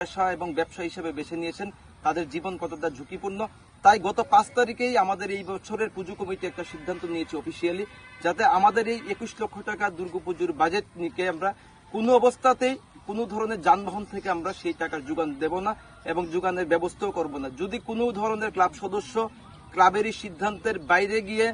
পেশা এবং ব্যবসা হিসেবে বেছে নিয়েছেন, তাদের জীবন কতটা ঝুঁকিপূর্ণ। তাই গত 5 তারিখেই আমাদের এই বছরের পুজো কমিটি একটা সিদ্ধান্ত নিয়েছে অফিসিয়ালি, যাতে আমাদের এই 21 লক্ষ টাকা দুর্গাপুজোর বাজেট নিয়ে আমরা কোনো অবস্থাতেই কোনো ধরনের যানবাহন থেকে আমরা সেই টাকার যোগান দেব না এবং যোগানের ব্যবস্থাও করব না। যদি কোনো ধরনের ক্লাব সদস্য ক্লাবেরই সিদ্ধান্তের বাইরে গিয়ে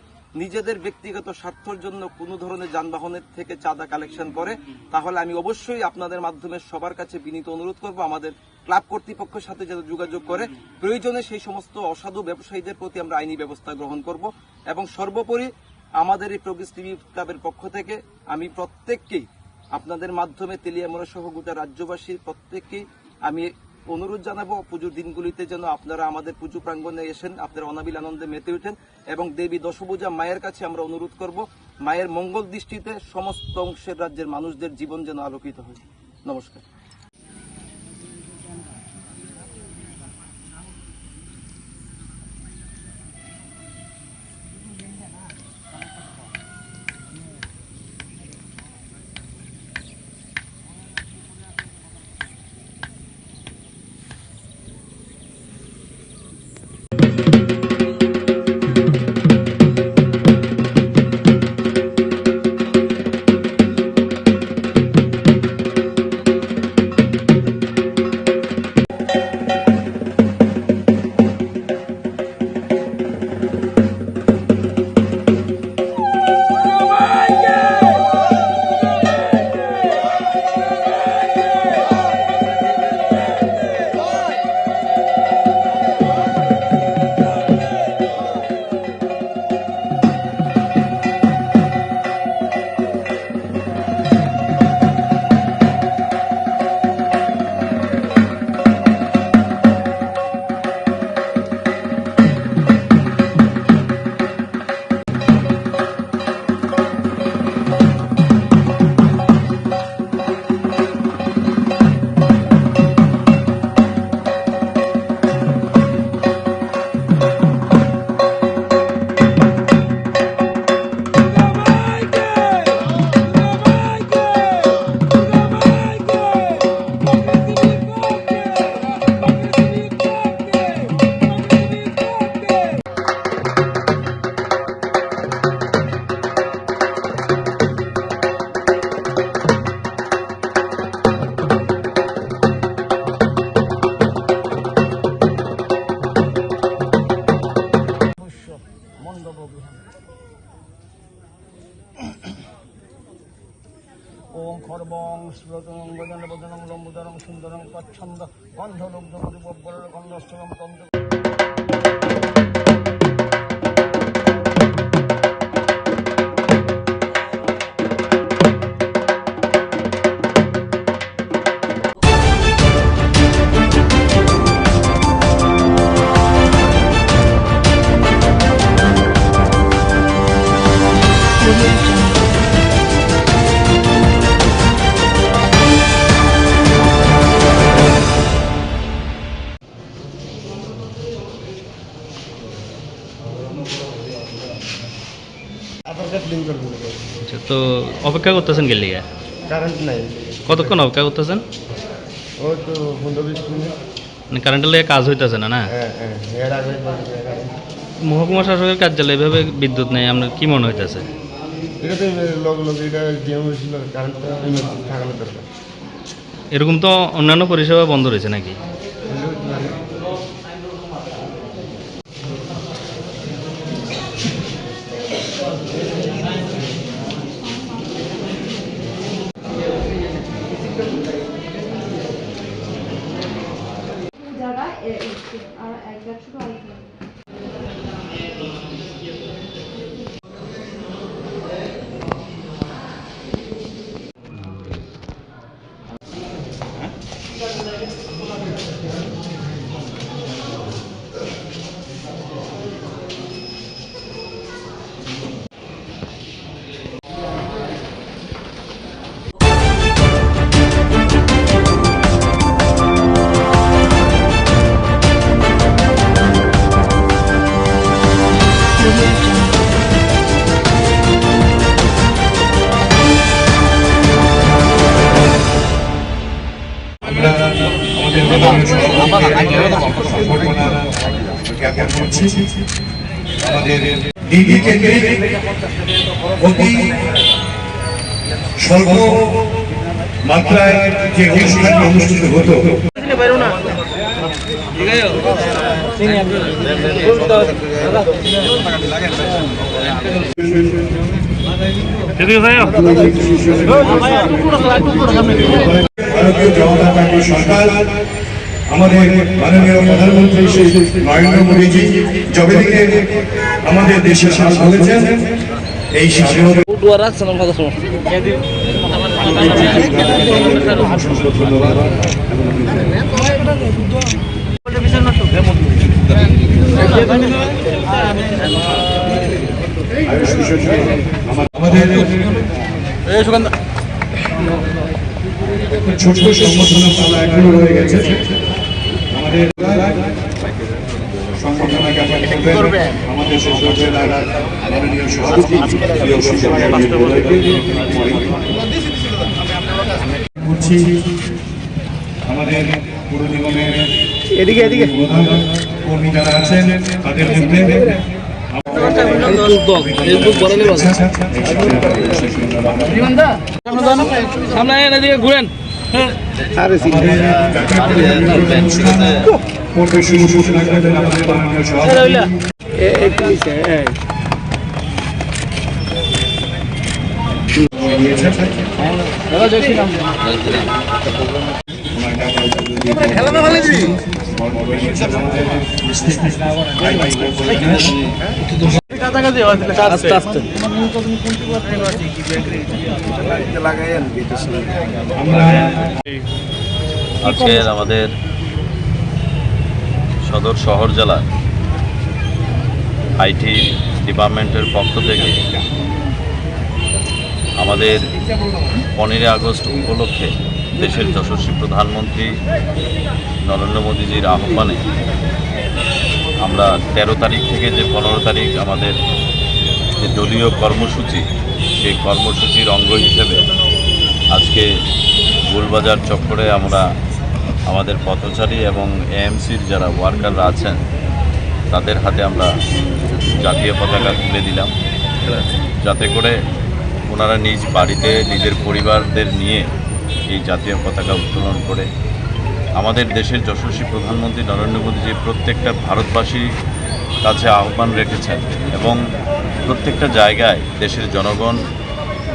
নিজেদের ব্যক্তিগত স্বার্থের জন্য কোনো ধরনের যানবাহনের থেকে চাঁদা কালেকশন করে, তাহলে আমি অবশ্যই আপনাদের মাধ্যমে সবার কাছে বিনীত অনুরোধ করব আমাদের ক্লাব কর্তৃপক্ষের সাথে যাতে যোগাযোগ করে প্রয়োজনে সেই সমস্ত অসাধু ব্যবসায়ীদের প্রতি আমরা আইনি ব্যবস্থা গ্রহণ করব। এবং সর্বোপরি আমাদের এই প্রোগ্রেসিভ ক্লাবের পক্ষ থেকে আমি প্রত্যেককেই আপনাদের মাধ্যমে তেলিয়ামুড়া সহ গোটা রাজ্যবাসীর প্রত্যেককেই আমি অনুরোধ জানাবো, পুজোর দিনগুলিতে যেন আপনারা আমাদের পুজো প্রাঙ্গণে এসেন, আপনারা অনাবিল আনন্দে মেতে ওঠেন এবং দেবী দশভুজা মায়ের কাছে আমরা অনুরোধ করব মায়ের মঙ্গল দৃষ্টিতে সমস্ত অংশের রাজ্যের মানুষদের জীবন যেন আলোকিত হয়। নমস্কার। ওম খর্বং শ্রোতং গজন বদনং লম্বুদরং সুন্দরং পচ্ছন্দ গন্ধ গন্ধস্থলম তন্ত্র। আচ্ছা, তো অপেক্ষা করতেছেন গেলে কারেন্ট নাই। কতক্ষণ অপেক্ষা করতেছেন? ও তো 15-20 মিনিট। মানে কারেন্টের লেগে কাজ হইতেছে না? হ্যাঁ, এর আগে মহকুমা শাসকের কার্যালয়ে এভাবে বিদ্যুৎ নেই, আপনার কি মনে হইতেছে? এটা তো লগে এটা গেম হয়েছিল, কারেন্টটা থাকানো দরকার। এরকম তো অন্যান্য পরিষেবা বন্ধ রয়েছে নাকি? আমাদের জ্ঞাপন করছি। আমাদের ডিবি কেন্দ্রে অতি স্বল্প মাত্রায় যে অনুষ্ঠানটি অনুষ্ঠিত হতো ভারতীয় জনতা পার্টি সরকার আমাদের মাননীয় প্রধানমন্ত্রী শ্রী নরেন্দ্র মোদীজি যবে থেকে আমাদের দেশের শাসন করেছেন এই শাসন আমাদের ছোট্ট সংগঠনের পালা এখনো রয়ে গেছে। আমাদের সংগঠনা জ্ঞাপন করবেন আমাদের সদর জেলার মাননীয় সভাপতি প্রিয় করছি। আমাদের পুর নিগমের এদিকে কর্মী যারা আছেন তাদের মধ্যে ঘুরেন আজকের আমাদের সদর শহর জেলা আইটি ডিপার্টমেন্টের পক্ষ থেকে আমাদের 15 আগস্ট উপলক্ষে দেশের যশস্বী প্রধানমন্ত্রী নরেন্দ্র মোদীজির আহ্বানে আমরা 13 তারিখ থেকে যে 15 তারিখ আমাদের যে দলীয় কর্মসূচি সেই কর্মসূচির অঙ্গ হিসেবে আজকে গোলবাজার চক্করে আমরা আমাদের পথচারী এবং এএমসির যারা ওয়ার্কাররা আছেন তাদের হাতে আমরা জাতীয় পতাকা তুলে দিলাম, যাতে করে ওনারা নিজ বাড়িতে নিজের পরিবারদের নিয়ে এই জাতীয় পতাকা উত্তোলন করে আমাদের দেশের যশস্বী প্রধানমন্ত্রী নরেন্দ্র মোদীজি প্রত্যেকটা ভারতবাসীর কাছে আহ্বান রেখেছেন এবং প্রত্যেকটা জায়গায় দেশের জনগণ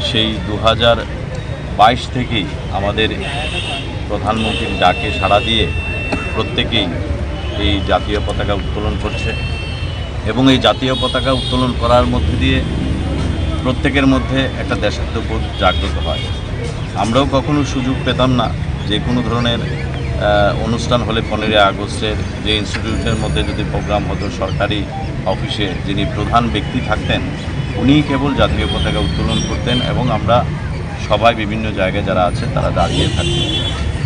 সেই 2022 থেকেই আমাদের প্রধানমন্ত্রীর ডাকে সাড়া দিয়ে প্রত্যেকেই এই জাতীয় পতাকা উত্তোলন করছে এবং এই জাতীয় পতাকা উত্তোলন করার মধ্যে দিয়ে প্রত্যেকের মধ্যে একটা দেশাত্মবোধ জাগ্রত হয়। আমরাও কখনো সুযোগ পেতাম না যে কোনো ধরনের অনুষ্ঠান হলে 15 আগস্টের যে ইনস্টিটিউটের মধ্যে যদি প্রোগ্রাম হতো সরকারি অফিসে যিনি প্রধান ব্যক্তি থাকতেন উনি কেবল জাতীয় পতাকা উত্তোলন করতেন এবং আমরা সবাই বিভিন্ন জায়গায় যারা আছে তারা দাঁড়িয়ে থাকতেন।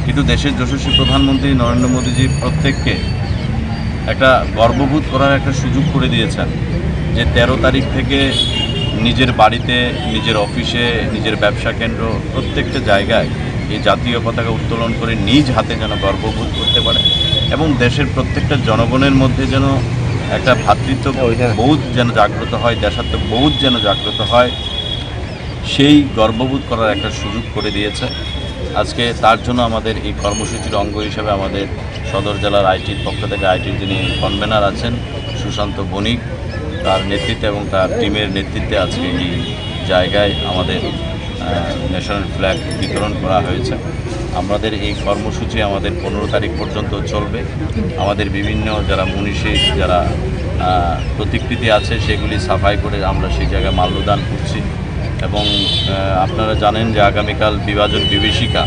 কিন্তু দেশের যশস্বী প্রধানমন্ত্রী নরেন্দ্র মোদীজি প্রত্যেককে একটা গর্ববোধ করার একটা সুযোগ করে দিয়েছেন যে 13 তারিখ থেকে নিজের বাড়িতে, নিজের অফিসে, নিজের ব্যবসা কেন্দ্র প্রত্যেকটা জায়গায় এই জাতীয় পতাকা উত্তোলন করে নিজ হাতে যেন গর্ববোধ করতে পারে এবং দেশের প্রত্যেকটা জনগণের মধ্যে যেন একটা ভ্রাতৃত্ববোধ যেন জাগ্রত হয়, দেশাত্মবোধ যেন জাগ্রত হয়, সেই গর্ববোধ করার একটা সুযোগ করে দিয়েছে। আজকে তার জন্য আমাদের এই কর্মসূচির অঙ্গ হিসেবে আমাদের সদর জেলার আইটির পক্ষ থেকে আইটির যিনি কনভেনার আছেন সুশান্ত বণিক, তার নেতৃত্বে এবং তার টিমের নেতৃত্বে আজকে এই জায়গায় আমাদের ন্যাশনাল ফ্ল্যাগ বিতরণ করা হয়েছে। আমাদের এই কর্মসূচি আমাদের 15 তারিখ পর্যন্ত চলবে। আমাদের বিভিন্ন যারা মনীষী যারা প্রতিকৃতি আছে সেগুলি সাফাই করে আমরা সেই জায়গায় মাল্যদান করছি এবং আপনারা জানেন যে আগামীকাল বিভাজন বিভীষিকা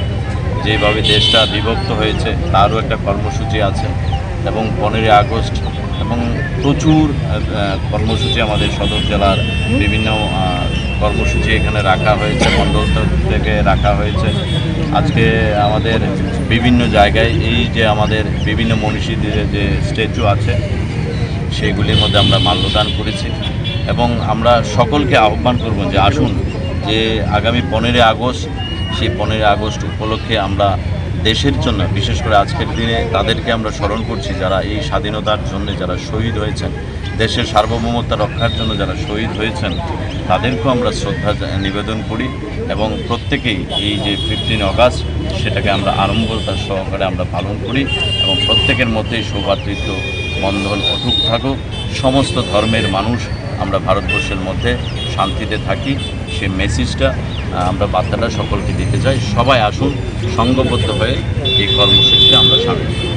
যেভাবে দেশটা বিভক্ত হয়েছে তারও একটা কর্মসূচি আছে এবং 15 আগস্ট এবং প্রচুর কর্মসূচি আমাদের সদর জেলার বিভিন্ন কর্মসূচি এখানে রাখা হয়েছে, মণ্ডল থেকে রাখা হয়েছে। আজকে আমাদের বিভিন্ন জায়গায় এই যে আমাদের বিভিন্ন মনীষীদের যে স্ট্যাচু আছে সেগুলির মধ্যে আমরা মাল্যদান করেছি এবং আমরা সকলকে আহ্বান করব যে আসুন যে আগামী 15 আগস্ট সেই 15 আগস্ট উপলক্ষে আমরা দেশের জন্য, বিশেষ করে আজকের দিনে তাদেরকে আমরা স্মরণ করছি যারা এই স্বাধীনতার জন্য যারা শহীদ হয়েছেন, দেশের সার্বভৌমত্ব রক্ষার জন্য যারা শহীদ হয়েছেন, তাদেরকেও আমরা শ্রদ্ধা নিবেদন করি এবং প্রত্যেকেই এই যে 15 অগাস্ট সেটাকে আমরা আড়ম্বরতার সহকারে আমরা পালন করি এবং প্রত্যেকের মধ্যেই সৌভ্রাতৃত্ব বন্ধন অটুট থাকুক। সমস্ত ধর্মের মানুষ আমরা ভারতবর্ষের মধ্যে শান্তিতে থাকি, সে মেসেজটা আমরা বার্তাটা সকলকে দিতে চাই। সবাই আসুন, সংঘবদ্ধ হয়ে এই কর্মসূচিতে আমরা সামিল হই।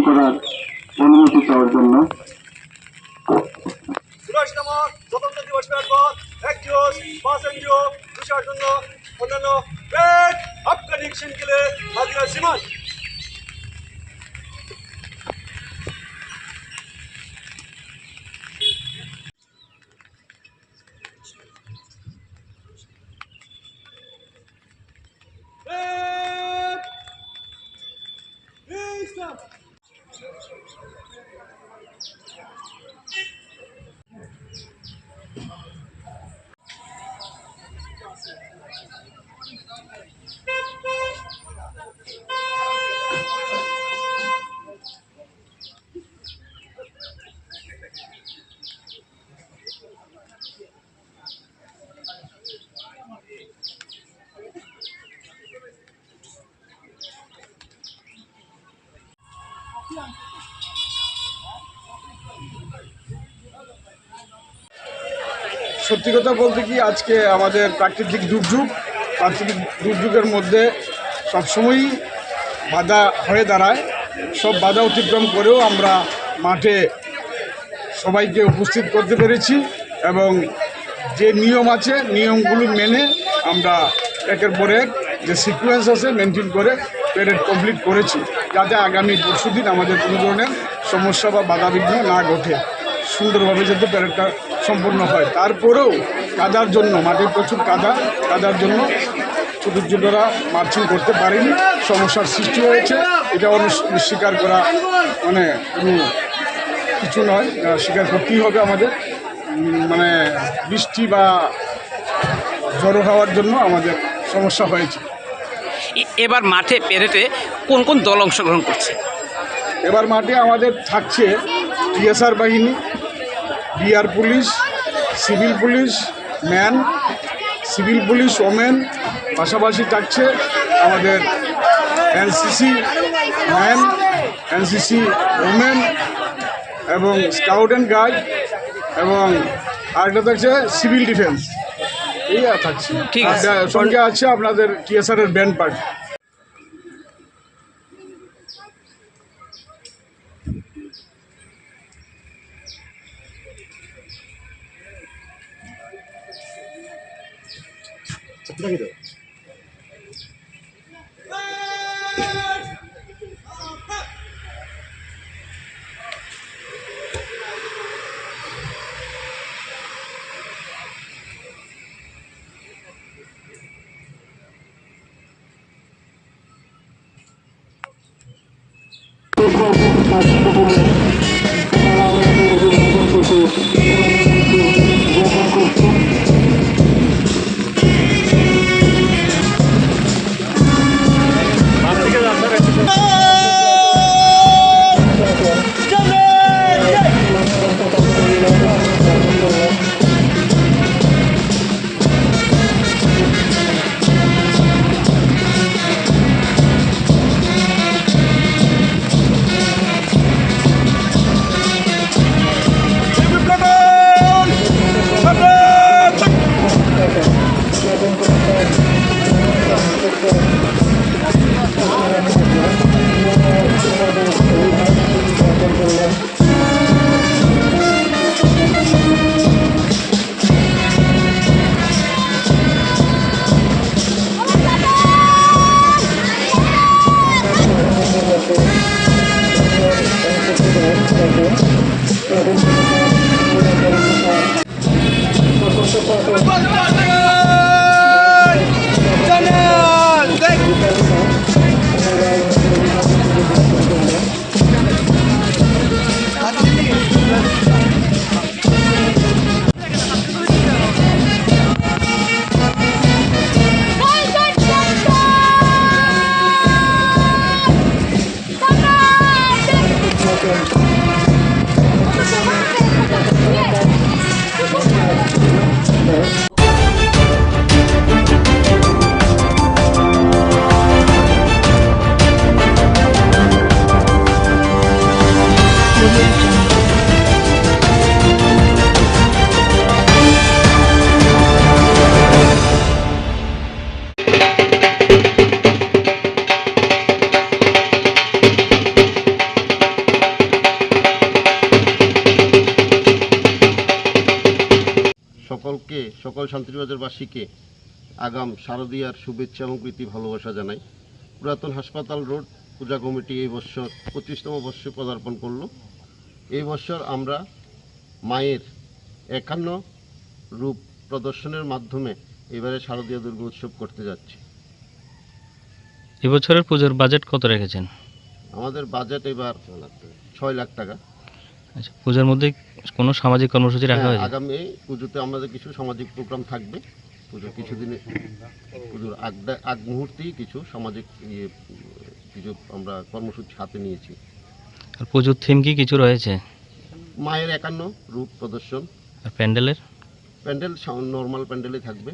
করার অনুমতি চাওয়ার জন্য স্বতন্ত্র দিবসের পর একজোস পাসেঞ্জো তুষার জন্য অন্যান্য আফগানিক সিনকেলে হাজিরা সীমান সত্যি কথা বলতে কি, আজকে আমাদের প্রাকৃতিক দুর্যোগের মধ্যে সবসময়ই বাধা হয়ে দাঁড়ায়। সব বাধা অতিক্রম করেও আমরা মাঠে সবাইকে উপস্থিত করতে পেরেছি এবং যে নিয়ম আছে নিয়মগুলো মেনে আমরা একের পর এক যে সিকোয়েন্স আছে মেনটেন করে প্যারেড কমপ্লিট করেছি, যাতে আগামী পরশুদিন আমাদের কোনো ধরনের সমস্যা বা বাধাবিঘ্ন না ঘটে, সুন্দরভাবে যাতে প্যারেডটা সম্পূর্ণ হয়। তারপরেও কাদার জন্য, মাঠে প্রচুর কাদার জন্য ছোটরা মার্চিং করতে পারেনি, সমস্যার সৃষ্টি হয়েছে। এটা স্বীকার করা মানে কোনো কিছু নয়, স্বীকার করতেই হবে আমাদের। মানে বৃষ্টি বা ঝড়ো হওয়ার জন্য আমাদের সমস্যা হয়েছে। এবার মাঠে প্যারেডে কোন কোন দল অংশগ্রহণ করছে? এবার মাঠে আমাদের থাকছে টিএসআর বাহিনী, BR police, civil police man, civil police women, পাশাপাশি থাকছে আমাদের এনসিসি ম্যান, এনসিসি ওমেন এবং স্কাউট অ্যান্ড গাইড এবং আরেকটা থাকছে সিভিল ডিফেন্স। এই থাকছে, ঠিক আছে। সঙ্গে আছে আপনাদের টিএসআর এর ব্যান্ড পার্টি। কাজ সকল শান্তিবাজারবাসীকে আগাম শারদীয়ার শুভেচ্ছা এবং প্রীতি ভালোবাসা জানাই। পুরাতন হাসপাতাল রোড পূজা কমিটি এই বছর 25তম বর্ষে পদার্পণ করল। এই বছর আমরা মায়ের 51 রূপ প্রদর্শনের মাধ্যমে এবারে শারদীয় দুর্গা উৎসব করতে যাচ্ছি। এবছরের পুজোর বাজেট কত রেখেছেন? আমাদের বাজেট এবার 6 লাখ টাকা। আচ্ছা, পূজার মধ্যে কোনো সামাজিক কর্মসূচি রাখা হয়েছে? আগামী পুজোতে আমাদের কিছু সামাজিক প্রোগ্রাম থাকবে। পুজোর কিছুদিনে পুজোর আগ মুহূর্তেই কিছু সামাজিক কিছু আমরা কর্মসূচি হাতে নিয়েছি। আর পুজোর থিম কি কিছু রয়েছে? মায়ের 51 রূপ প্রদর্শন। আর প্যান্ডেলের? প্যান্ডেল নর্মাল প্যান্ডেলই থাকবে।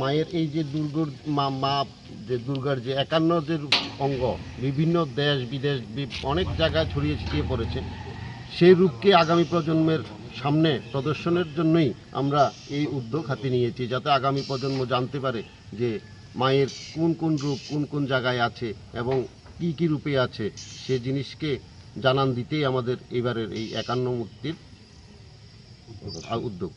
মায়ের এই যে দুর্গার যে 51 যে অঙ্গ বিভিন্ন দেশ বিদেশ অনেক জায়গায় ছড়িয়ে ছিটিয়ে পড়েছে, সেই রূপকে আগামী প্রজন্মের সামনে প্রদর্শনের জন্যই আমরা এই উদ্যোগ হাতে নিয়েছি, যাতে আগামী প্রজন্ম জানতে পারে যে মায়ের কোন কোন রূপ কোন কোন জায়গায় আছে এবং কি কি রূপে আছে, সে জিনিসকে জানান দিতেই আমাদের এবারের এই 51 মূর্তির উদ্যোগ।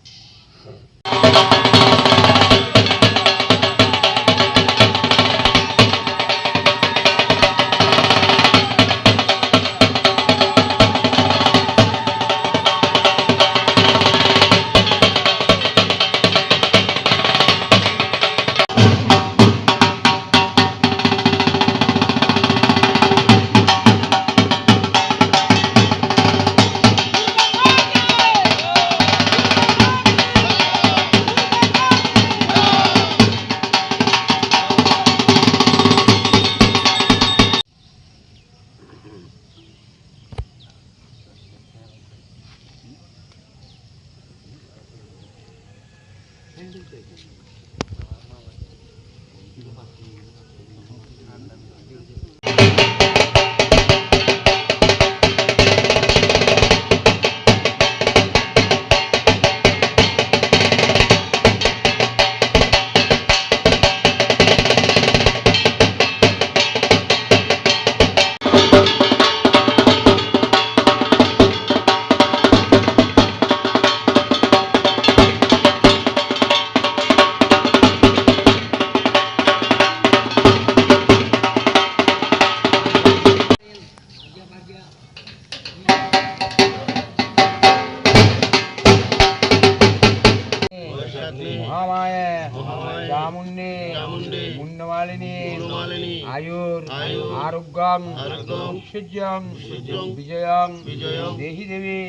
చాముండి మున్నమాలిని ఆయుర్ ఆరోగ్యం ఐశ్వర్యం విజయం దేహి దేవి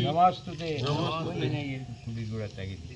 నమస్తుతే కూడా తగ్గింది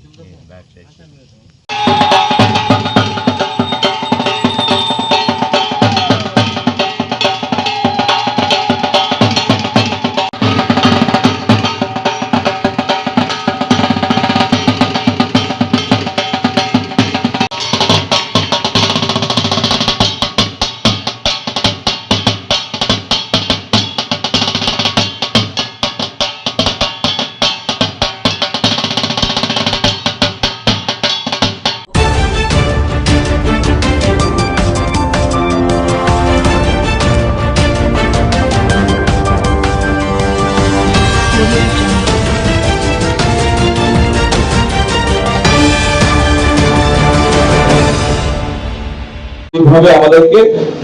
ভাবে আমাদেরকে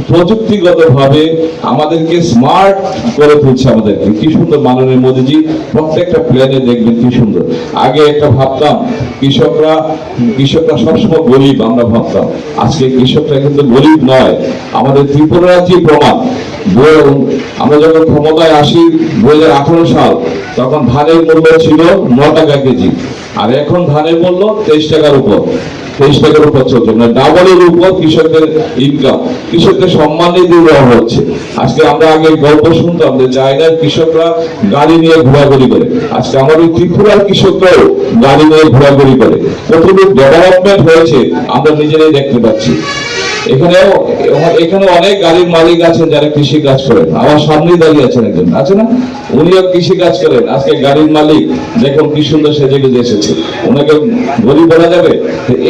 প্রযুক্তিগত ভাবে আমাদেরকে স্মার্ট করে তুলছে আমাদেরকে। কি সুন্দর মাননীয় মোদীজি প্রত্যেকটা প্ল্যানে দেখবেন কি সুন্দর। আগে একটা ভাবতাম কৃষকরা সবসময় গরিব, আমরা ভাবতাম। আজকে কৃষকরা কিন্তু গরিব নয়, আমাদের ত্রিপুরা রাজ্যে প্রমাণ। আমরা যখন ক্ষমতায় আসি 2018 সাল, তখন ধানের মূল্য ছিল 9 টাকা কেজি, আর এখন ধানের মূল্য 23 টাকার উপর, 23 টাকার উপর চলছে, মানে ডাবলের উপর কৃষকদের ইনকাম, কৃষকদের সম্মান দিয়ে দেওয়া হচ্ছে। আজকে আমরা আগে গল্প শুনতাম যে চায়নার কৃষকরা গাড়ি নিয়ে ঘোরাঘুরি করে, আজকে আমাদের ত্রিপুরার কৃষকরাও গাড়ি নিয়ে ঘোরাঘুরি করে। কতটুকু ডেভেলপমেন্ট হয়েছে আমরা নিজেরাই দেখতে পাচ্ছি। এখানে অনেক গাড়ির মালিক আছেন যারা কৃষি কাজ করেন, আমার সামনেই দাঁড়িয়ে আছেন একজন, আছে না, উনিও কৃষি কাজ করেন। আজকে গাড়ির মালিক দেখুন কি সুন্দর সেজে গুজে এসেছে, ওনাকে গরিব বলা যাবে?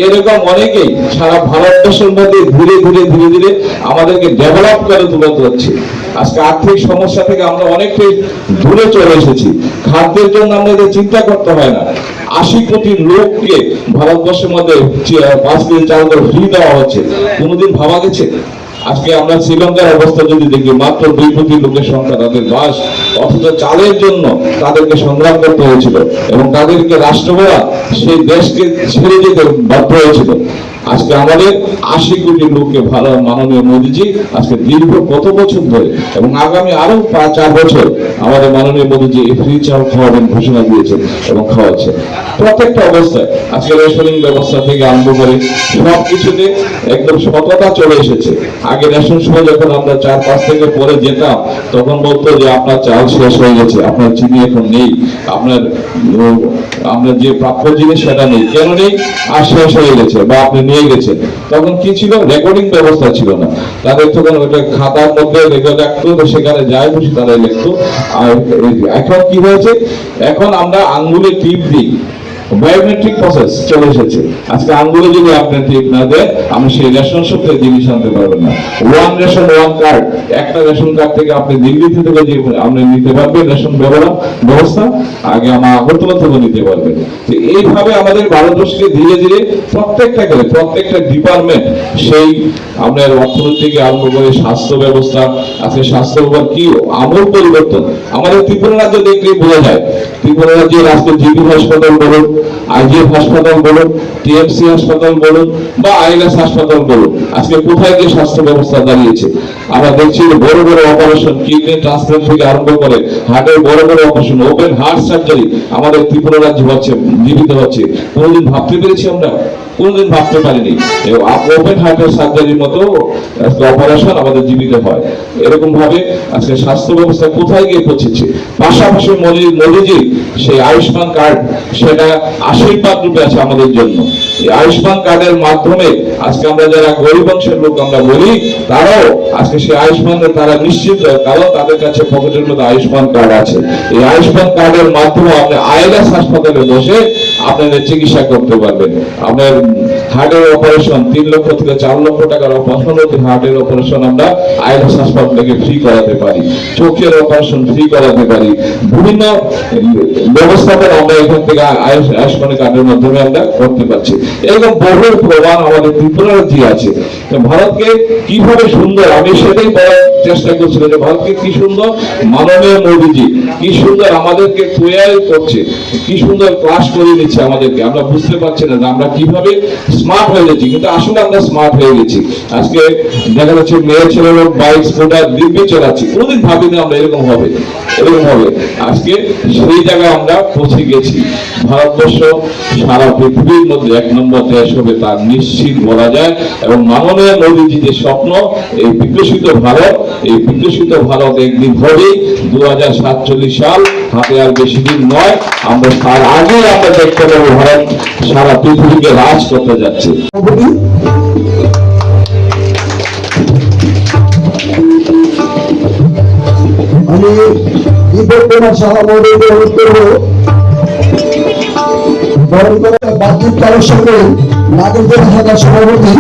এরকম অনেকেই সারা ভারতবর্ষের মধ্যে ধীরে ধীরে ধীরে ধীরে আমাদেরকে ডেভেলপ করে তুলে ধরছে। আজকে আর্থিক সমস্যা থেকে আমরা অনেকটাই দূরে চলে এসেছি। খাদ্যের জন্য আমাদের চিন্তা করতে হয় না। 80 কোটি লোককে ভারতবর্ষের মধ্যে 5 কেজি চাল করে ফ্রি দেওয়া হচ্ছে, কোনোদিন ভাবা গেছে? আজকে আমরা শ্রীলঙ্কার অবস্থা যদি দেখি, মাত্র 2 কোটি লোকের সংখ্যা, তাদের বাস, অথচ চালের জন্য তাদেরকে সংগ্রাম করতে হয়েছিল এবং তাদেরকে রাষ্ট্রপতি সেই দেশকে ছেড়ে যেতে বাধ্য হয়েছিল। আজকে আমাদের 80 কোটি লোককে ভালো মাননীয় মোদীজি আজকে দীর্ঘ কত বছর ধরে এবং আগামী আরো 4 বছর আমাদের মাননীয় মোদীজি এই ফ্রি চাল খাওয়াবেন ঘোষণা দিয়েছেন এবং খাওয়াচ্ছে। প্রত্যেকটা অবস্থায় আজকে রেশনিং ব্যবস্থা থেকে আরম্ভ করে সবকিছুতে একদম সততা চলে এসেছে। আগে রেশন সময় যখন আমরা 4-5 থেকে পরে যেতাম, তখন বলতো যে আপনার চাল শেষ হয়ে গেছে, আপনার চিনি এখন নেই, আপনার যে প্রাপ্য জিনিস সেটা নেই। কেন নেই? আর শেষ হয়ে গেছে বা আপনি নিয়ে গেছেন। তখন কি ছিল? রেকর্ডিং ব্যবস্থা ছিল না, তাদের তখন ওটা খাতার মধ্যে রেখে রাখতো, সেখানে যাই বসে তারা লিখতো। আর এখন কি হয়েছে? এখন আমরা আঙ্গুলে টিপ দিই, বায়োমেট্রিক প্রসেস চলে এসেছে। আজকে আঙ্গুলে যদি আপনি টিপ না দেন, আমি সেই রেশন শপে জিনিস আনতে পারবেন না। ওয়ান রেশন ওয়ান কার্ড, একটা রেশন কার্ড থেকে আপনি দিল্লি থেকে আপনি নিতে পারবেন রেশন ব্যবস্থা, আগে আমার আগরতলা থেকে নিতে পারবেন। এইভাবে আমাদের ভারতবর্ষকে ধীরে ধীরে প্রত্যেকটা ডিপার্টমেন্ট, সেই আপনার অর্থনীতি থেকে আরম্ভ করে স্বাস্থ্য ব্যবস্থা, আজকে স্বাস্থ্য ব্যবস্থা কি আমূল পরিবর্তন আমাদের ত্রিপুরা রাজ্য দেখলে বোঝা যায়। ত্রিপুরা রাজ্যের আজকে জিবি হাসপাতাল বলুন, আইজিএফ হাসপাতাল বলুন, টিএমসি হাসপাতাল বলুন বা আইএলএস হাসপাতাল বলুন, আজকে কোথায় গিয়ে স্বাস্থ্য ব্যবস্থা দাঁড়িয়েছে? আমরা দেখছি বড় বড় অপারেশন, কিডনি ট্রান্সপ্লান্ট থেকে আরম্ভ করে হার্টের বড় বড় অপারেশন, ওপেন হার্ট সার্জারি আমাদের ত্রিপুরা রাজ্যে হচ্ছে, জীবিত হচ্ছে। কোনোদিন ভাবতে পেরেছি আমরা? কোনোদিন ভাবতে পারিনি ওপেন হার্টের সার্জারির মতো অপারেশন আমাদের জীবিত হয়। এরকম ভাবে আজকে স্বাস্থ্য ব্যবস্থা কোথায় গিয়ে পৌঁছেছে। পাশাপাশি মোদীজি সেই আয়ুষ্মান কার্ড, সেটা আশীর্বাদ রূপে আছে আমাদের জন্য। এই আয়ুষ্মান কার্ডের মাধ্যমে আজকে আমরা যারা গরিব অংশের লোক আমরা বলি, তারাও আজকে সেই আয়ুষ্মানের তারা নিশ্চিত, কারণ তাদের কাছে পকেটের মধ্যে আয়ুষ্মান কার্ড আছে। এই আয়ুষ্মান কার্ডের মাধ্যমে আপনি আইএলএস হাসপাতালে বসে আপনাদের চিকিৎসা করতে পারবেন। আপনার হার্টের অপারেশন 3 লক্ষ থেকে 4 লক্ষ টাকার অপারেশন, হার্টের অপারেশন আমরা আইএলএস হাসপাতাল থেকে ফ্রি করাতে পারি, চোখের অপারেশন ফ্রি করাতে পারি। বিভিন্ন ব্যবস্থাপনা আমরা এখান থেকে আয়ুষ্মান কার্ডের মাধ্যমে আমরা করতে পারছি। এরকম বহু প্রমাণ আমাদের ত্রিপুরা রাজ্যে আছে। ভারতকে কিভাবে সুন্দর, আমি সেটাই বলার চেষ্টা করছিল যে ভারতকে কি সুন্দর মাননীয় মোদীজি কি সুন্দর আমাদেরকে তৈরি করছে, কি সুন্দর ক্লাস করে দিচ্ছে আমাদেরকে। আমরা বুঝতে পারছি না যে আমরা কিভাবে স্মার্ট হয়ে যাচ্ছি, কিন্তু আসলে আমরা স্মার্ট হয়ে গেছি। আজকে দেখা যাচ্ছে মেয়ে ছেলেরা বাইক স্কুটার দিব্যি চালাচ্ছি, কোনোদিন ভাবিনি আমরা এরকম হবে। আজকে সেই জায়গায় আমরা পৌঁছে গেছি। ভারতবর্ষ সারা পৃথিবীর মধ্যে 1 নম্বর দেশ হবে তার নিশ্চিত বলা যায়। এবং মাননীয় মোদীজি যে স্বপ্ন এই বিকশিত ভারত, এই বিকশিত ভারত একদিন হবেই 2047 সাল, হাতে আর বেশি দিন নয়। আমরা তার আগে আমরা দেখতে পাবো ভারত সারা পৃথিবীকে রাজ করতে যাচ্ছে। আমি দীপক কুমার সাহা মহোদয়কে অনুরোধ করবো বরণ করে বাদ্যিক কারোর সঙ্গে নাগরিকদের শাখার সভাপতি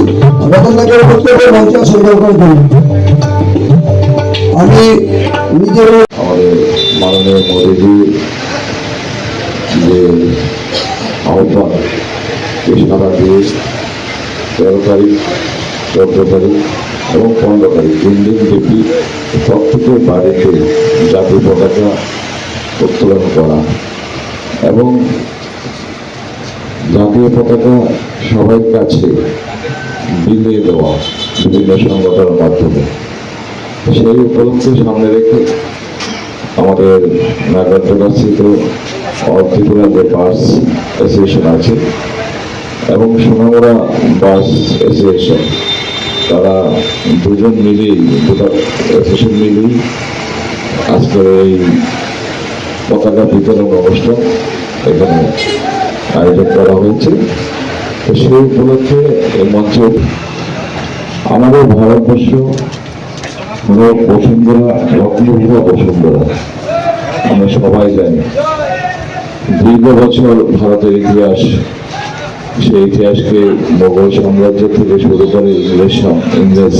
রতনদাকে অনুরোধ করবো মঞ্চে আসন গ্রহণ করুন। আমি নিজের আমাদের মাননীয় মোদীজি যে আহ্বান সারা দেশ 13 তারিখ 14 তারিখ এবং 15 তারিখ 3 দিন ব্যাপী প্রত্যেকের বাড়িতে জাতীয় পতাকা উত্তোলন করা এবং জাতীয় পতাকা সবার কাছে বিলিয়ে দেওয়া বিভিন্ন সংগঠনের মাধ্যমে। সেই উপলক্ষে সামনে রেখে আমাদের নাগরদোলাস্থিত অল ত্রিপুরা যে বাস অ্যাসোসিয়েশন আছে এবং সোনামুড়া বাস অ্যাসোসিয়েশন, তারা দুজন মিলেই, দুটা অ্যাসোসিয়েশন মিলেই আজকের এই পতাকা বিতরণ অনুষ্ঠান এখানে আয়োজন করা হয়েছে। তো সেই উপলক্ষে এই মঞ্চে আমাদের ভারতবর্ষ হল বসুন্ধরা, রত্নভূরা বসুন্ধরা, আমরা সবাই জানি। দীর্ঘ বছর ভারতের ইতিহাস, সেই ইতিহাসকে মোগল সাম্রাজ্য থেকে শুরু করে ইংরেজ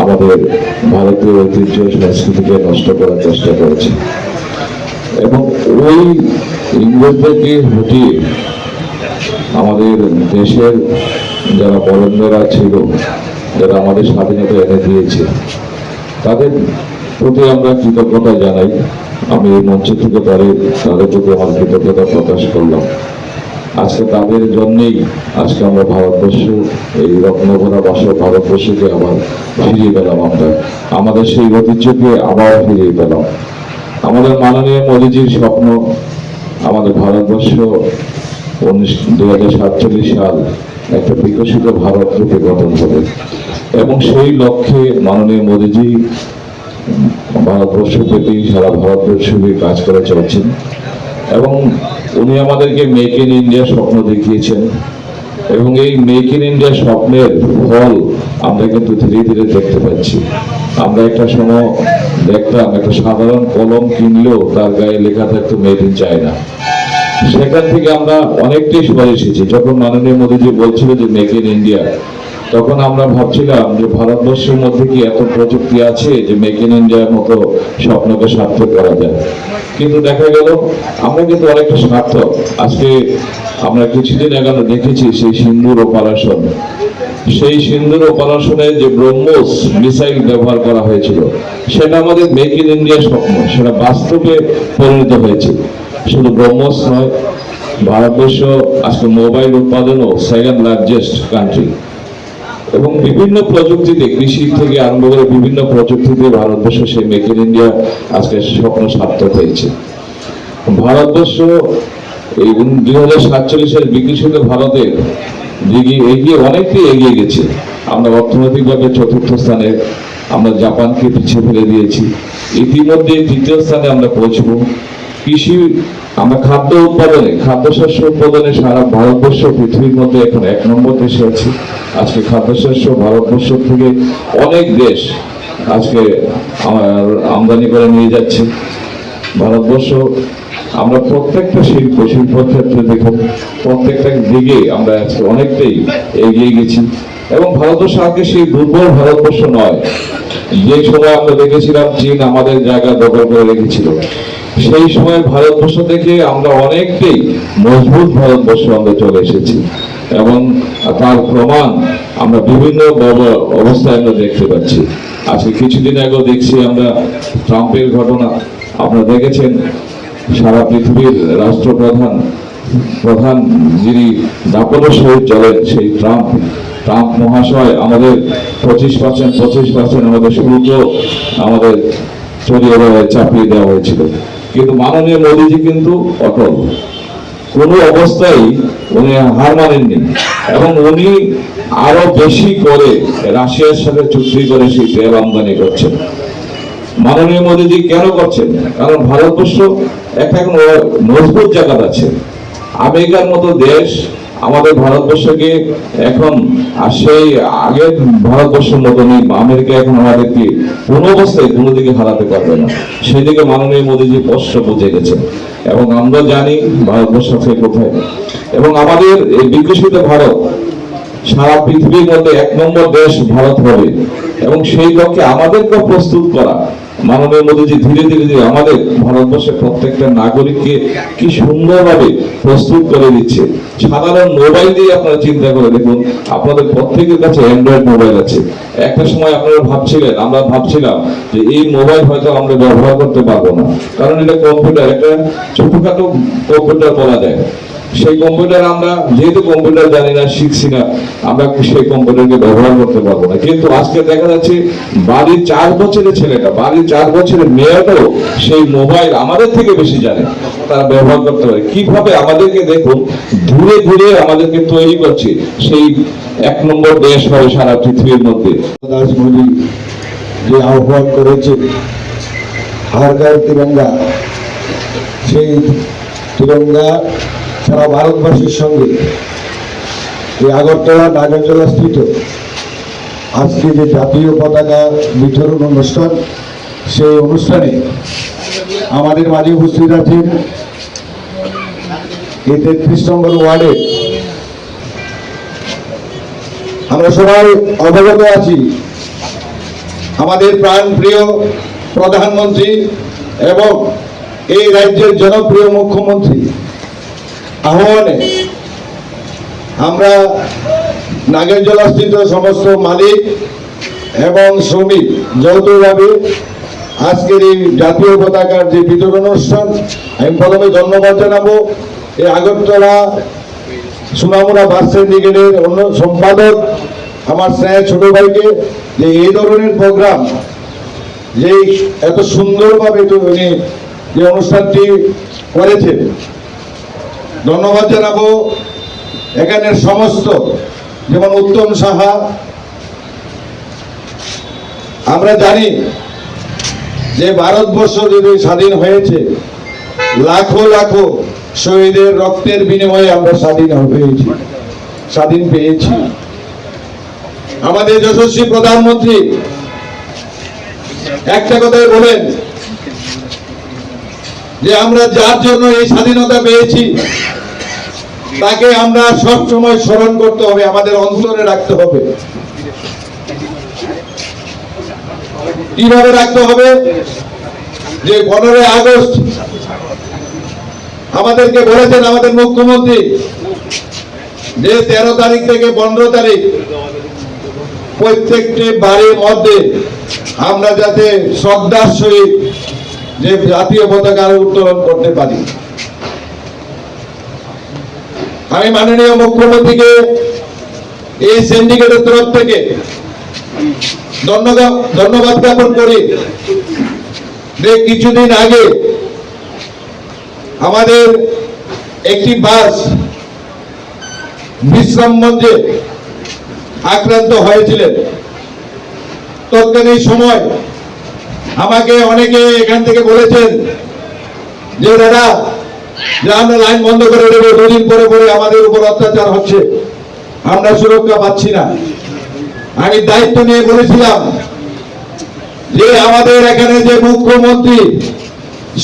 আমাদের ভারতীয় ঐতিহ্য সংস্কৃতিকে নষ্ট করার চেষ্টা করেছে এবং ওই ইংরেজদেরকে হটিয়ে আমাদের দেশের যারা বরেণ্যরা ছিল, যারা আমাদের স্বাধীনতা এনে দিয়েছে, তাদের প্রতি আমরা কৃতজ্ঞতা জানাই। আমি এই মঞ্চ থেকে তাদের প্রতি আমার কৃতজ্ঞতা প্রকাশ করলাম। আজকে তাদের জন্যেই আজকে আমরা ভারতবর্ষ, এই রত্নভরা বাসা ভারতবর্ষকে আবার ফিরিয়ে পেলাম। আমরা আমাদের সেই ঐতিহ্যকে আবার ফিরিয়ে পেলাম। আমাদের মাননীয় মোদীজির স্বপ্ন আমাদের ভারতবর্ষ 2047 সাল একটা বিকশিত ভারত রূপে গঠন হবে এবং সেই লক্ষ্যে মাননীয় মোদীজি ভারতবর্ষ প্রতি সারা ভারতবর্ষকে কাজ করে চলছেন এবং উনি আমাদেরকে মেক ইন ইন্ডিয়া স্বপ্ন দেখিয়েছেন এবং এই মেক ইন ইন্ডিয়া স্বপ্নের ফল আমরা কিন্তু ধীরে ধীরে দেখতে পাচ্ছি। আমরা একটা সময় দেখতাম একটা সাধারণ কলম কিনলেও তার গায়ে লেখা থাকতো মেড ইন চায়না। সেখান থেকে আমরা অনেকটাই সরে এসেছি। যখন মাননীয় মোদীজি বলছিল যে মেক ইন ইন্ডিয়া, তখন আমরা ভাবছিলাম যে ভারতবর্ষের মধ্যে কি এত প্রযুক্তি আছে যে মেক ইন ইন্ডিয়ার মতো স্বপ্নকে সার্থক করা যায়। কিন্তু দেখা গেল আমরা কিন্তু অনেকটা সার্থক। আজকে আমরা কিছুদিন আগে দেখেছি সেই সিন্দুর অপারেশন, সেই সিন্দুর অপারেশনে যে ব্রহ্মোস মিসাইল ব্যবহার করা হয়েছিল, সেটা আমাদের মেক ইন ইন্ডিয়া স্বপ্ন, সেটা বাস্তবে পরিণত হয়েছে। শুধু ব্রহ্মোস নয়, ভারতবর্ষ আজকে মোবাইল উৎপাদনও 2nd লার্জেস্ট কান্ট্রি এবং বিভিন্ন প্রযুক্তিতে, কৃষি থেকে আরম্ভ করে বিভিন্ন প্রযুক্তিতে ভারতবর্ষ সেই মেক ইন ইন্ডিয়া আজকে স্বপ্ন সার্থক হয়েছে। ভারতবর্ষ এই 2047 বিকশিত ভারতের দিকে এগিয়ে অনেকটাই এগিয়ে গেছে। আমরা অর্থনৈতিকভাবে 4র্থ স্থানে, আমরা জাপানকে পিছিয়ে ফেলে দিয়েছি। ইতিমধ্যে 3য় স্থানে আমরা পৌঁছবো। কৃষি, আমরা খাদ্য উৎপাদনে, খাদ্যশস্য উৎপাদনে সারা ভারতবর্ষ পৃথিবীর মধ্যে এখন 1 নম্বর দেশে আছে। আজকে খাদ্যশস্য ভারতবর্ষ থেকে অনেক দেশ আজকে আমদানি করে নিয়ে যাচ্ছে। ভারতবর্ষ, আমরা প্রত্যেকটা শিল্প ক্ষেত্রে দেখুন, প্রত্যেকটা দিকে আমরা আজকে অনেকটাই এগিয়ে গেছি এবং ভারতবর্ষ আগে সেই দুর্বল ভারতবর্ষ নয়। যে সময় আমরা দেখেছিলাম চীন আমাদের জায়গা দখল করে রেখেছিল, সেই সময় ভারতবর্ষ থেকে আমরা অনেকটাই মজবুত ভারতবর্ষ আমরা চলে এসেছি এবং তার প্রমাণ আমরা বিভিন্ন অবস্থায় আমরা দেখতে পাচ্ছি। আজকে কিছুদিন আগেও দেখছি আমরা ট্রাম্পের ঘটনা, আপনারা দেখেছেন সারা পৃথিবীর প্রধান যিনি দাপটের সহিত চলেন সেই ট্রাম্প মহাশয় আমাদের 25% আমাদের শুল্ক আমাদের চাপিয়ে দেওয়া হয়েছিল, কিন্তু মাননীয় মোদীজি কিন্তু অটল, কোনো অবস্থায় উনি হার মানেননি এবং উনি আরো বেশি করে রাশিয়ার সাথে চুক্তি করে সেই তেল আমদানি করছেন। মাননীয় মোদীজি কেন করছেন? কারণ ভারতবর্ষ একটা এখন মজবুত জায়গা আছে। আমেরিকার মতো দেশ আমাদের ভারতবর্ষকে এখন সেই আগের ভারতবর্ষের মতো নেই। আমেরিকা এখন আমাদেরকে কোনো অবস্থায় কোনো দিকে হারাতে পারবে না, সেদিকে মাননীয় মোদীজি স্পষ্ট বুঝে গেছেন এবং আমরা জানি ভারতবর্ষ কোথায়। এবং আমাদের এই বিকশিত ভারত সারা পৃথিবীর মধ্যে 1 নম্বর দেশ ভারত হবে এবং সেই লক্ষ্যে আমাদেরকে প্রস্তুত করা। মাননীয় মোদীজি ধীরে ধীরে আমাদের ভারতবর্ষের প্রত্যেকটা নাগরিককে কি সুন্দরভাবে প্রস্তুত করে দিচ্ছে। সাধারণ মোবাইল দিয়ে আপনারা চিন্তা করে দেখুন, আপনাদের প্রত্যেকের কাছে অ্যান্ড্রয়েড মোবাইল আছে। একটা সময় আপনারা আমরা ভাবছিলাম যে এই মোবাইল হয়তো আমরা ব্যবহার করতে পারবো না, কারণ এটা কম্পিউটার, একটা ছোটখাটো কম্পিউটার বলা যায়। সেই কম্পিউটার আমরা যেহেতু কম্পিউটার জানি না, শিখছি না, আমরা সেই কম্পিউটারকে ব্যবহার করতে পারবো না। কিন্তু আজকে দেখা যাচ্ছে বাড়ির 4 বছরের ছেলেটা, বাড়ির 4 বছরের মেয়েটাও সেই মোবাইল আমাদের থেকে বেশি জানে, তারা ব্যবহার করতে পারে। কিভাবে আমাদেরকে দেখুন ধীরে ধীরে আমাদেরকে তৈরি করছে সেই 1 নম্বর দেশ হবে সারা পৃথিবীর মধ্যে। দাস মোদী যে আহ্বান করেছে হর ঘর তিরঙ্গা, সেই তিরঙ্গা সারা ভারতবাসীর সঙ্গে এই আগরতলা নাগরজলা স্থিত আজকে যে জাতীয় পতাকা বিতরণ অনুষ্ঠান, সেই অনুষ্ঠানে আমাদের মাঝে উপস্থিত আছেন এই 33 নম্বর ওয়ার্ডে। আমরা সবাই অবগত আছি আমাদের প্রাণপ্রিয় প্রধানমন্ত্রী এবং এই রাজ্যের জনপ্রিয় মুখ্যমন্ত্রী আহ্বানে আমরা নাগরজলাস্থিত সমস্ত মালিক এবং শ্রমিক যৌথভাবে আজকের এই জাতীয় পতাকার যে বিতরণ অনুষ্ঠান, আমি প্রথমে ধন্যবাদ জানাবো এই আগরতলা সোনামুড়া বাস সিন্ডিকেটের অন্য সম্পাদক আমার স্নেহের ছোট ভাইকে, যে এই ধরনের প্রোগ্রাম যে এত সুন্দরভাবে উনি যে অনুষ্ঠানটি করেছেন। ধন্যবাদ জানাবো এখানের সমস্ত, যেমন উত্তম সাহা। আমরা জানি যে ভারতবর্ষ যদি স্বাধীন হয়েছে লাখো লাখো শহীদের রক্তের বিনিময়ে আমরা স্বাধীন পেয়েছি। আমাদের যশস্বী প্রধানমন্ত্রী একটা কথাই বলেন যে আমরা যার জন্য এই স্বাধীনতা পেয়েছি তাকে আমরা সব সময় স্মরণ করতে হবে, আমাদের অন্তরে রাখতে হবে। কিভাবে রাখতে হবে? যে 15 আগস্ট আমাদেরকে বলেছেন আমাদের মুখ্যমন্ত্রী যে 13 তারিখ থেকে 15 তারিখ প্রত্যেকটি বাড়ির মধ্যে আমরা যাতে শ্রদ্ধার সহিত যে জাতীয় পতাকা উত্তোলন করতে পারি। আমি মাননীয় মুখ্যমন্ত্রীকে এই সিন্ডিকেটের তরফ থেকে ধন্যবাদ জ্ঞাপন করি যে কিছুদিন আগে আমাদের একটি বাস বিশ্রামগঞ্জে আক্রান্ত হয়েছিলেন। তৎকালীন সময় আমাকে অনেকে এখান থেকে বলেছেন যে দাদা যে আমরা লাইন বন্ধ করে দেবো, 2 দিন পরে পরে আমাদের উপর অত্যাচার হচ্ছে, আমরা সুরক্ষা পাচ্ছি না। আমি দায়িত্ব নিয়ে বলেছিলাম যে আমাদের এখানে যে মুখ্যমন্ত্রী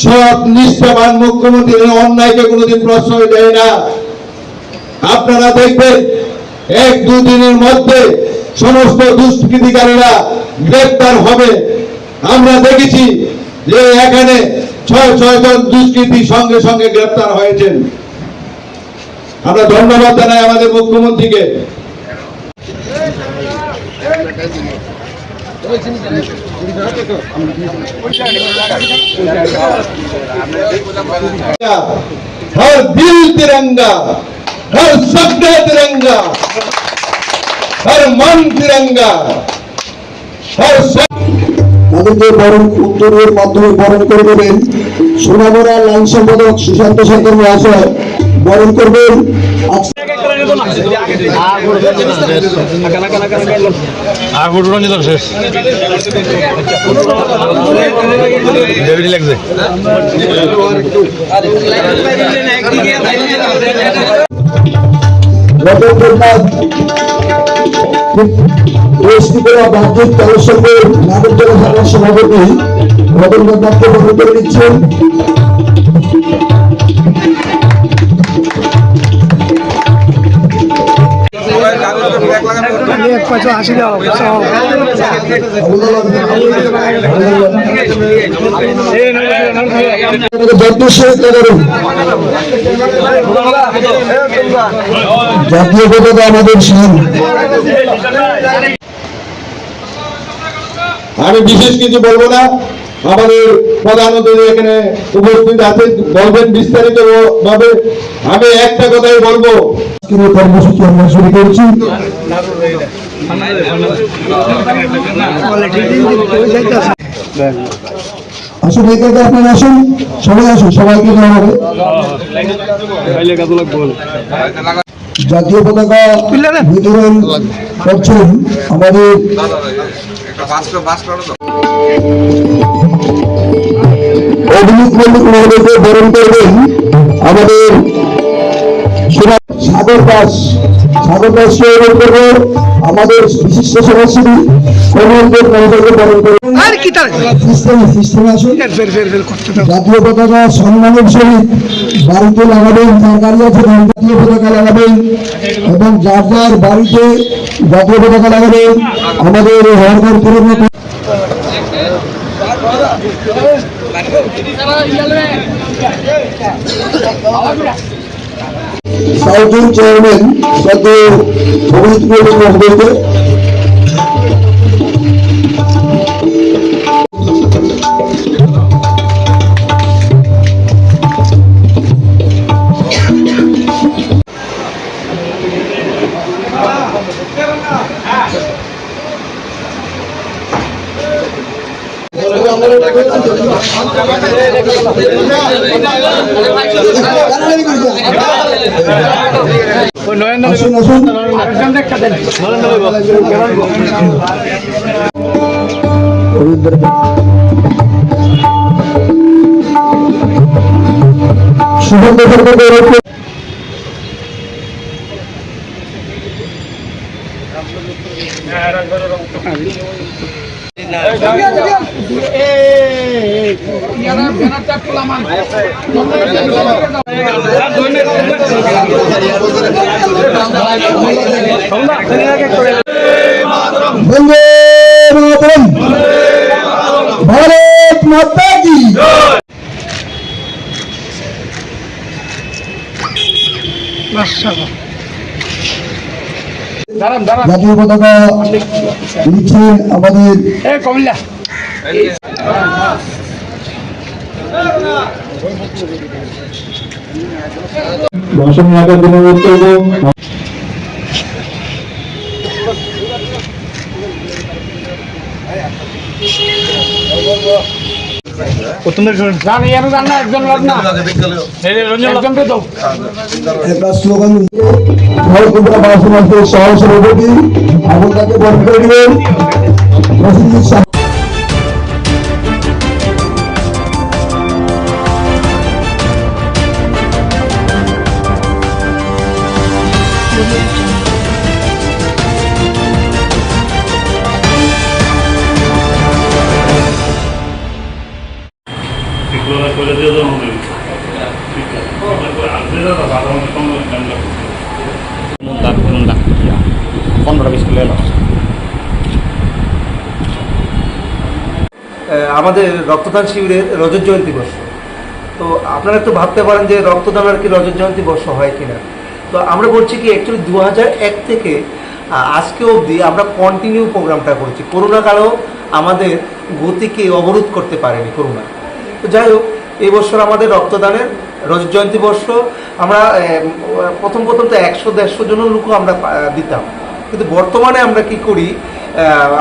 সৎ নিষ্ঠাবান মুখ্যমন্ত্রী, অন্যায়কে কোনোদিন প্রশ্রয় দেয় না। আপনারা দেখবেন 1-2 দিনের মধ্যে সমস্ত দুষ্কৃতিকারীরা গ্রেফতার হবে। আমরা দেখেছি যে এখানে 6 জন দুষ্কৃতী সঙ্গে সঙ্গে গ্রেফতার হয়েছেন। আমরা ধন্যবাদ জানাই আমাদের মুখ্যমন্ত্রীকে। हर दिल तिरंगा, हर सपना तिरंगा, हर मन तिरंगा, हर তাদেরকে বরণ উত্তরের মাধ্যমে বরণ করে দেবেন। সোনামুড়া লাইন সম্পাদক সুশান্ত সরকার মহাশয় বরণ করবেন। বাহ্যিক কালেশ্বরের নাগরদোলা থানার সভাপতি রতননাথ নাথকে বরণ করে নিচ্ছেন। জাতীয় পতাকা আমাদের শান। আমি বিশেষ কিছু বলবো না, আমাদের প্রধান অতিথি এখানে উপস্থিত আছে, বলবেন বিস্তারিত ভাবে। আমি একটা কথাই বলবো, কর্মসূচি আমরা শুরু করছি। আসুন এখানে আপনারা আসুন, সবাই আসুন, সবাইকে দেওয়া হবে। জাতীয় পতাকা বিতরণ করছেন আমাদের অভিনীত মন্ডলীকে বরণ করবেন আমাদের সাগর দাস। সাগর দাসকে বরণ করবো আমাদের বিশিষ্ট সমাজসেবী কমলদেব মহোদয়কে বরণ করবেন। জাতীয় পতাকা সম্মানের সহিত বাড়িতে লাগাবেন, যার গাড়ি আছে জাতীয় পতাকা লাগাবেন এবং যার যার বাড়িতে জাতীয় পতাকা লাগাবেন। আমাদের হরঘর পুরনো সাউথ চেয়ারম্যান শ্রদ্ধেয় অভিজিৎ মহোদয়কে আসুন আসুন সুগন্ধ भारत माता की জাতীয় পতাকা নিচ্ছেন আমাদের ভাষণ রাখার জন্য অনুরোধ করবো। একটা স্লোগান সহ সভাপতি এবং তাকে বরণ করে দিবেন। আমাদের রক্তদান শিবিরের রজত জয়ন্তী বর্ষ, তো আপনারা একটু ভাবতে পারেন যে রক্তদান আর কি রজত জয়ন্তী বর্ষ হয় কিনা। তো আমরা বলছি কি অ্যাকচুয়ালি 2001 থেকে আজকে অবধি আমরা কন্টিনিউ প্রোগ্রামটা করেছি। করোনাকালেও আমাদের গতিকে অবরোধ করতে পারেনি করোনা। তো যাই হোক, এই বছর আমাদের রক্তদানের রজত জয়ন্তী বর্ষ। আমরা প্রথম তো 100-150 জন লোকও আমরা দিতাম, কিন্তু বর্তমানে আমরা কি করি,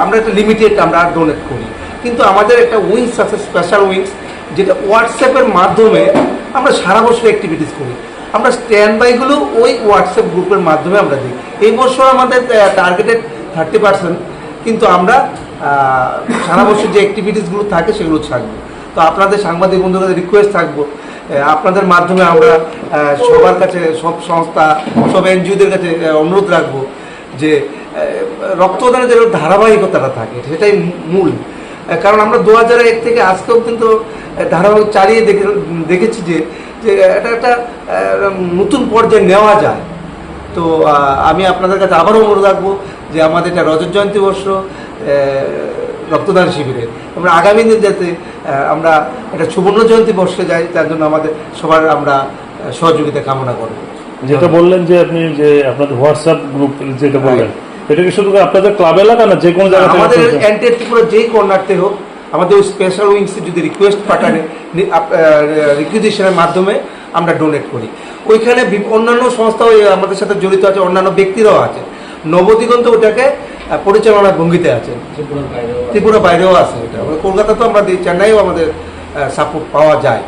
আমরা একটা লিমিটেড আমরা ডোনেট করি। কিন্তু আমাদের একটা উইংস আছে, স্পেশাল উইংস, যেটা হোয়াটসঅ্যাপের মাধ্যমে আমরা সারা বছর অ্যাক্টিভিটিস করি। আমরা স্ট্যান্ড বাইগুলো ওই হোয়াটসঅ্যাপ গ্রুপের মাধ্যমে আমরা দিই। এই বছর আমাদের টার্গেটেড 30%, কিন্তু আমরা সারা বছর যে অ্যাক্টিভিটিসগুলো থাকে সেগুলো ছাড়বো। তো আপনাদের সাংবাদিক বন্ধুদের রিকোয়েস্ট থাকবো, আপনাদের মাধ্যমে আমরা সবার কাছে, সব সংস্থা, সব এনজিওদের কাছে অনুরোধ রাখবো যে রক্তদানের যে ধারাবাহিকতাটা থাকে সেটাই মূল। কারণ আমরা 2001 থেকে আজকেও কিন্তু ধারাবাহিক চালিয়ে দেখেছি যে এটা একটা নতুন পর্যায়ে নেওয়া যায়। তো আমি আপনাদের কাছে আবারও অনুরোধ রাখবো যে আমাদের এটা রজত জয়ন্তী বর্ষ রক্তদান শিবিরে আমরা আগামী দিন যাতে আমরা এটা সুবর্ণ জয়ন্তী বর্ষে যাই, তার জন্য আমাদের সবার আমরা সহযোগিতা কামনা করব। যেটা বললেন যে আপনি যে আপনাদের হোয়াটসঅ্যাপ গ্রুপ যেটা বললেন, এটা কি শুধু আপনাদের ক্লাব এলাকা না যে কোনো জায়গা? আমাদের এন্টার ত্রিপুরা যেই কর্নারতে হোক, আমাদের ওই স্পেশাল উইংসে যদি রিকোয়েস্ট পাঠানে, রিকুইজিশনের মাধ্যমে আমরা ডোনেট করি। ওইখানে অন্যান্য সংস্থাও আমাদের সাথে জড়িত আছে, অন্যান্য ব্যক্তিরাও আছে। নবদিগন্ত ওটাকে পরিচালনার ভঙ্গিতে আছে, ত্রিপুরা বাইরেও আছে। ওটা কলকাতা তো আমরা দিই, চেন্নাইও আমাদের সাপোর্ট পাওয়া যায়।